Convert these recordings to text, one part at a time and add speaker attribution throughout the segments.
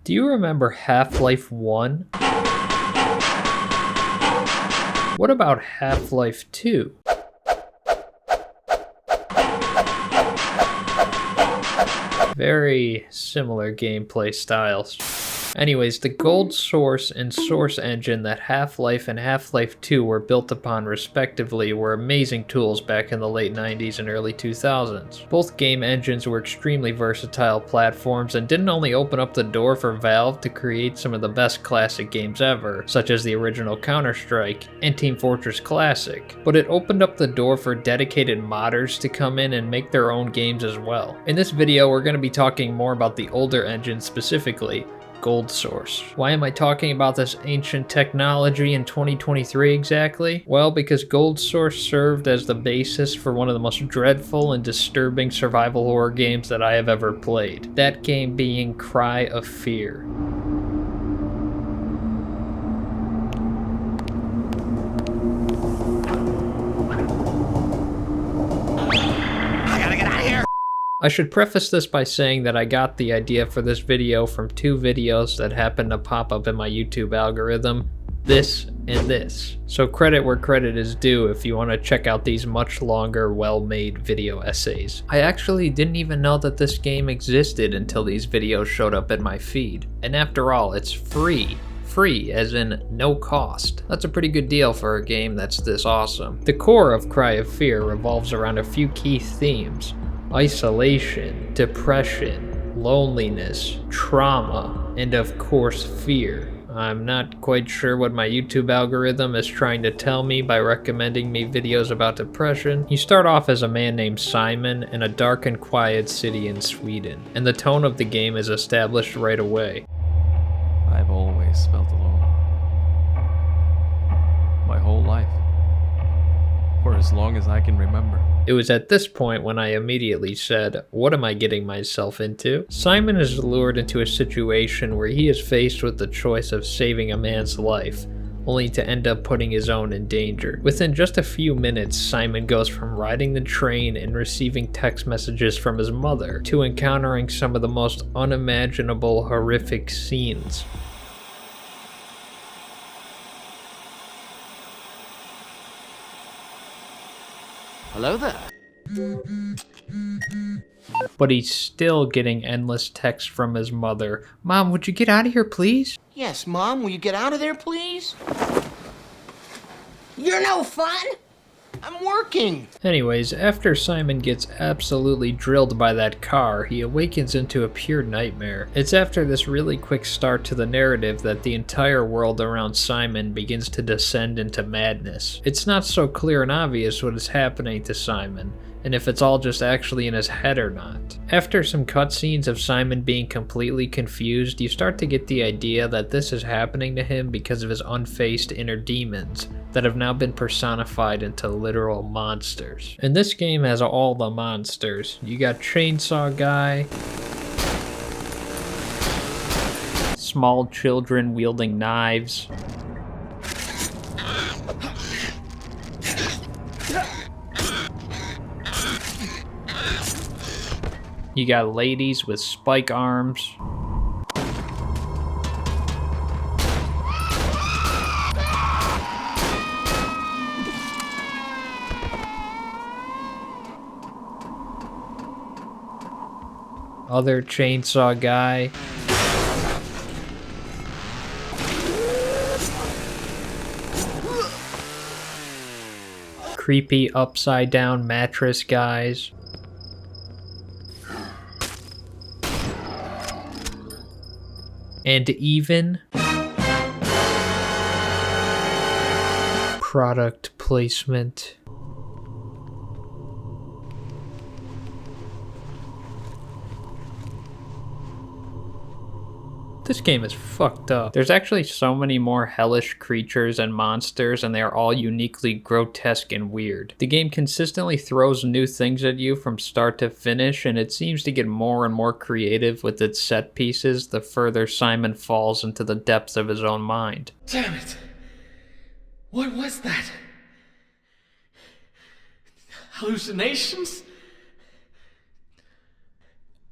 Speaker 1: Do you remember Half-Life 1? What about Half-Life 2? Very similar gameplay styles. Anyways, the gold source and source engine that Half-Life and Half-Life 2 were built upon respectively were amazing tools back in the late 90s and early 2000s. Both game engines were extremely versatile platforms and didn't only open up the door for Valve to create some of the best classic games ever, such as the original Counter-Strike and Team Fortress Classic, but it opened up the door for dedicated modders to come in and make their own games as well. In this video, we're going to be talking more about the older engines specifically, Gold Source. Why am I talking about this ancient technology in 2023 exactly? Well, because Gold Source served as the basis for one of the most dreadful and disturbing survival horror games that I have ever played. That game being Cry of Fear. I should preface this by saying that I got the idea for this video from two videos that happened to pop up in my YouTube algorithm, this and this. So credit where credit is due if you want to check out these much longer, well-made video essays. I actually didn't even know that this game existed until these videos showed up in my feed. And after all, it's free. Free, as in no cost. That's a pretty good deal for a game that's this awesome. The core of Cry of Fear revolves around a few key themes: isolation, depression, loneliness, trauma, and of course fear. I'm not quite sure what my YouTube algorithm is trying to tell me by recommending me videos about depression. You start off as a man named Simon in a dark and quiet city in Sweden, and the tone of the game is established right away.
Speaker 2: I've always felt alone. My whole life. For as long as I can remember.
Speaker 1: It was at this point when I immediately said, what am I getting myself into? Simon is lured into a situation where he is faced with the choice of saving a man's life, only to end up putting his own in danger. Within just a few minutes, Simon goes from riding the train and receiving text messages from his mother to encountering some of the most unimaginable, horrific scenes.
Speaker 3: Hello there.
Speaker 1: But he's still getting endless texts from his mother. Mom, would you get out of here, please?
Speaker 3: Yes, Mom, will you get out of there, please? You're no fun! I'm working!
Speaker 1: Anyways, after Simon gets absolutely drilled by that car, he awakens into a pure nightmare. It's after this really quick start to the narrative that the entire world around Simon begins to descend into madness. It's not so clear and obvious what is happening to Simon, and if it's all just actually in his head or not. After some cutscenes of Simon being completely confused, you start to get the idea that this is happening to him because of his unfaced inner demons that have now been personified into literal monsters. And this game has all the monsters. You got Chainsaw Guy, small children wielding knives, you got ladies with spike arms. Other Chainsaw Guy. Creepy upside down mattress guys. And even product placement. This game is fucked up. There's actually so many more hellish creatures and monsters, and they are all uniquely grotesque and weird. The game consistently throws new things at you from start to finish, and it seems to get more and more creative with its set pieces the further Simon falls into the depths of his own mind.
Speaker 4: Damn it! What was that? Hallucinations?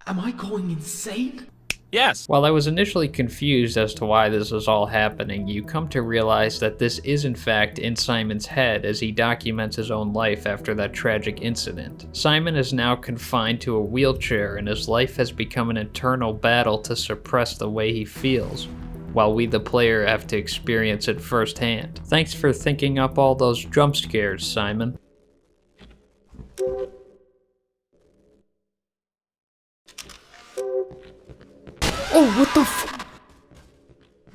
Speaker 4: Am I going insane?
Speaker 2: Yes.
Speaker 1: While I was initially confused as to why this was all happening, you come to realize that this is in fact in Simon's head as he documents his own life after that tragic incident. Simon is now confined to a wheelchair and his life has become an internal battle to suppress the way he feels, while we the player have to experience it firsthand. Thanks for thinking up all those jump scares, Simon. Oh, what the f-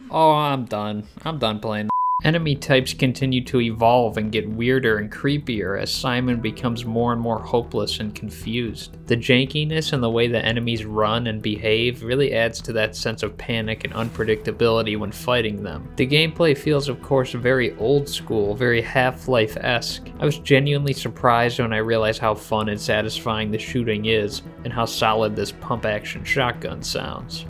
Speaker 1: Oh, I'm done. I'm done playing. Enemy types continue to evolve and get weirder and creepier as Simon becomes more and more hopeless and confused. The jankiness and the way the enemies run and behave really adds to that sense of panic and unpredictability when fighting them. The gameplay feels, of course, very old school, very Half-Life-esque. I was genuinely surprised when I realized how fun and satisfying the shooting is, and how solid this pump-action shotgun sounds.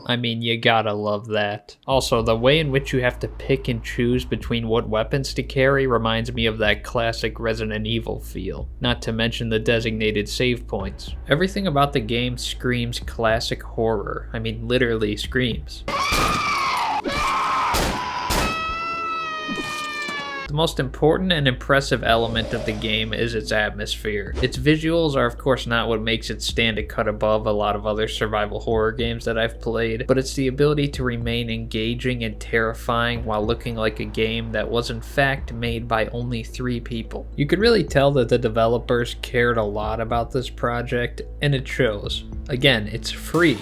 Speaker 1: I mean, you gotta love that. Also, the way in which you have to pick and choose between what weapons to carry reminds me of that classic Resident Evil feel, not to mention the designated save points. Everything about the game screams classic horror. I mean, literally screams. The most important and impressive element of the game is its atmosphere. Its visuals are of course not what makes it stand a cut above a lot of other survival horror games that I've played, but it's the ability to remain engaging and terrifying while looking like a game that was in fact made by only 3 people. You could really tell that the developers cared a lot about this project, and it shows. Again, it's free.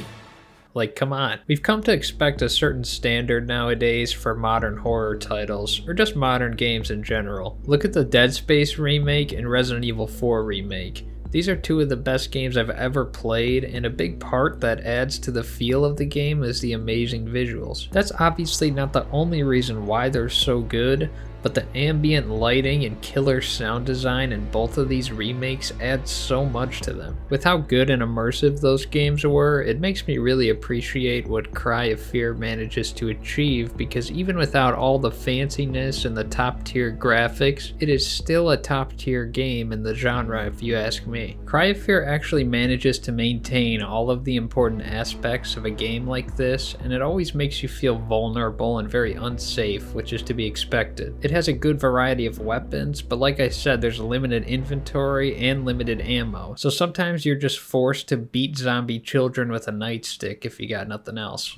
Speaker 1: Like, come on. We've come to expect a certain standard nowadays for modern horror titles, or just modern games in general. Look at the Dead Space remake and Resident Evil 4 remake. These are 2 of the best games I've ever played, and a big part that adds to the feel of the game is the amazing visuals. That's obviously not the only reason why they're so good, but the ambient lighting and killer sound design in both of these remakes adds so much to them. With how good and immersive those games were, it makes me really appreciate what Cry of Fear manages to achieve, because even without all the fanciness and the top tier graphics, it is still a top tier game in the genre if you ask me. Cry of Fear actually manages to maintain all of the important aspects of a game like this, and it always makes you feel vulnerable and very unsafe, which is to be expected. It has a good variety of weapons, but like I said, there's limited inventory and limited ammo, so sometimes you're just forced to beat zombie children with a nightstick if you got nothing else.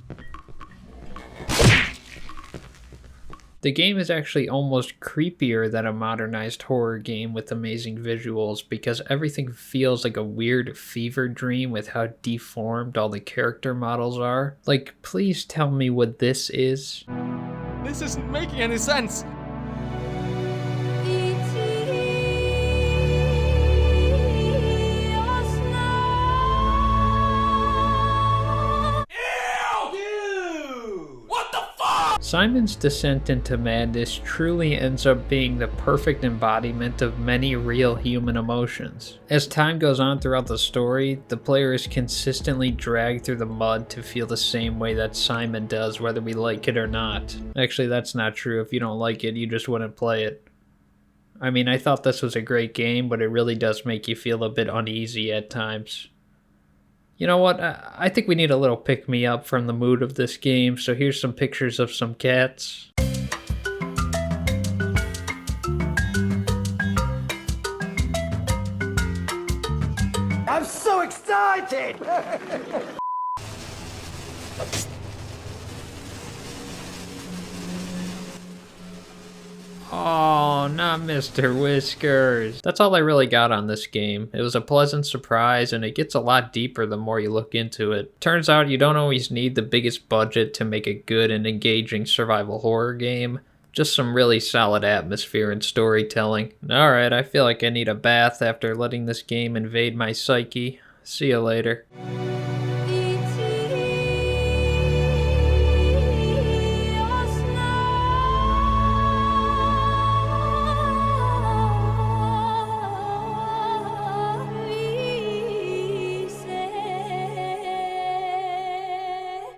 Speaker 1: The game is actually almost creepier than a modernized horror game with amazing visuals, because everything feels like a weird fever dream with how deformed all the character models are. Like, please tell me what this is.
Speaker 2: This isn't making any sense.
Speaker 1: Simon's descent into madness truly ends up being the perfect embodiment of many real human emotions. As time goes on throughout the story, the player is consistently dragged through the mud to feel the same way that Simon does, whether we like it or not. Actually, that's not true. If you don't like it, you just wouldn't play it. I mean, I thought this was a great game, but it really does make you feel a bit uneasy at times. You know what, I think we need a little pick-me-up from the mood of this game, so here's some pictures of some cats.
Speaker 3: I'm so excited!
Speaker 1: Oh, not Mr. Whiskers. That's all I really got on this game. It was a pleasant surprise, and it gets a lot deeper the more you look into it. Turns out you don't always need the biggest budget to make a good and engaging survival horror game. Just some really solid atmosphere and storytelling. Alright, I feel like I need a bath after letting this game invade my psyche. See you later.